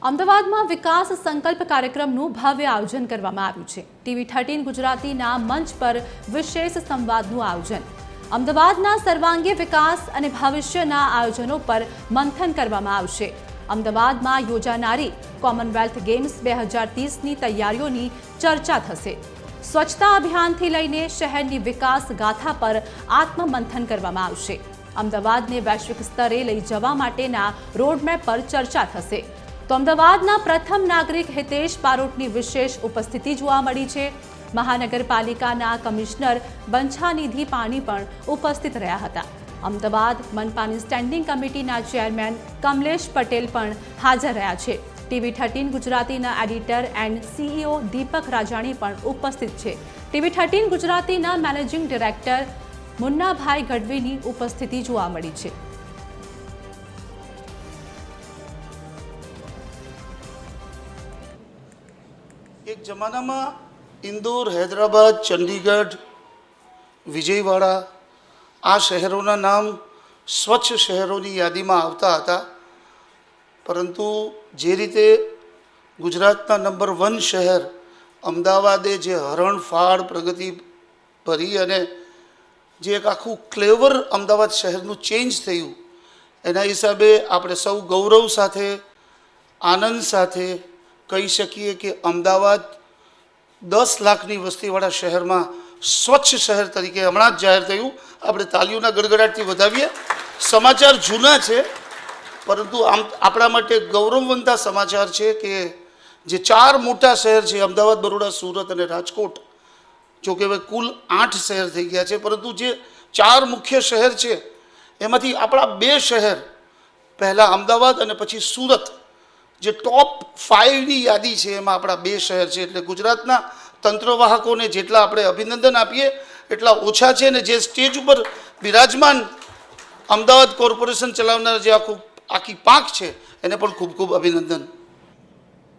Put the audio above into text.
અમદાવાદમાં વિકાસ સંકલ્પ કાર્યક્રમનું ભવ્ય આયોજન કરવામાં આવ્યું છે। ટીવી 13 ગુજરાતીના મંચ પર વિશેષ સંવાદનું આયોજન। અમદાવાદના સર્વાંગી વિકાસ અને ભવિષ્યના આયોજનો પર મંથન કરવામાં આવશે। અમદાવાદમાં યોજાનારી કોમનવેલ્થ ગેમ્સ 2030ની તૈયારીઓની ચર્ચા થશે। સ્વચ્છતા અભિયાનથી લઈને શહેરની વિકાસ ગાથા પર આત્મમંથન કરવામાં આવશે। અમદાવાદને વૈશ્વિક સ્તરે લઈ જવા માટેના રોડમેપ પર ચર્ચા થશે। તો અમદાવાદના પ્રથમ નાગરિક હિતેશ બારોટની વિશેષ ઉપસ્થિતિ જોવા મળી છે। મહાનગરપાલિકાના કમિશનર બંછાનિધિ પાણી પણ ઉપસ્થિત રહ્યા હતા। અમદાવાદ મનપાની સ્ટેન્ડિંગ કમિટીના ચેરમેન કમલેશ પટેલ પણ હાજર રહ્યા છે। ટીવી 13 ગુજરાતીના એડિટર એન્ડ સીઈઓ દીપક રાજાણી પણ ઉપસ્થિત છે। ટીવી 13 ગુજરાતીના મેનેજિંગ ડિરેક્ટર મુન્નાભાઈ ગઢવીની ઉપસ્થિતિ જોવા મળી છે। એક જમાનામાં ઇન્દોર, હૈદરાબાદ, ચંડીગઢ, વિજયવાડા આ શહેરોના નામ સ્વચ્છ શહેરોની યાદીમાં આવતા હતા, પરંતુ જે રીતે ગુજરાતના નંબર 1 શહેર અમદાવાદે જે હરણફાળ પ્રગતિ ભરી અને જે એક આખું ક્લેવર અમદાવાદ શહેરનું ચેન્જ થયું, એના હિસાબે આપણે સૌ ગૌરવ સાથે આનંદ સાથે કહી શકીએ કે અમદાવાદ 10 લાખની વસ્તીવાળા શહેરમાં સ્વચ્છ શહેર તરીકે હમણાં જ જાહેર થયું। આપણે તાલીઓના ગડગડાટથી વધાવીએ। સમાચાર જૂના છે, પરંતુ આપણા માટે ગૌરવવંતા સમાચાર છે કે જે 4 મોટા શહેર છે અમદાવાદ, બરોડા, સુરત અને રાજકોટ, જો કે હવે કુલ 8 શહેર થઈ ગયા છે, પરંતુ જે 4 મુખ્ય શહેર છે એમાંથી આપણા 2 શહેર, પહેલાં અમદાવાદ અને પછી સુરત, જે ટોપ 5ની યાદી છે એમાં આપણા 2 શહેર છે। એટલે ગુજરાતના તંત્રવાહકોને જેટલા આપણે અભિનંદન આપીએ એટલા ઓછા છે। અને જે સ્ટેજ ઉપર બિરાજમાન અમદાવાદ કોર્પોરેશન ચલાવનાર જે આખી પાંખ છે એને પણ ખૂબ ખૂબ અભિનંદન।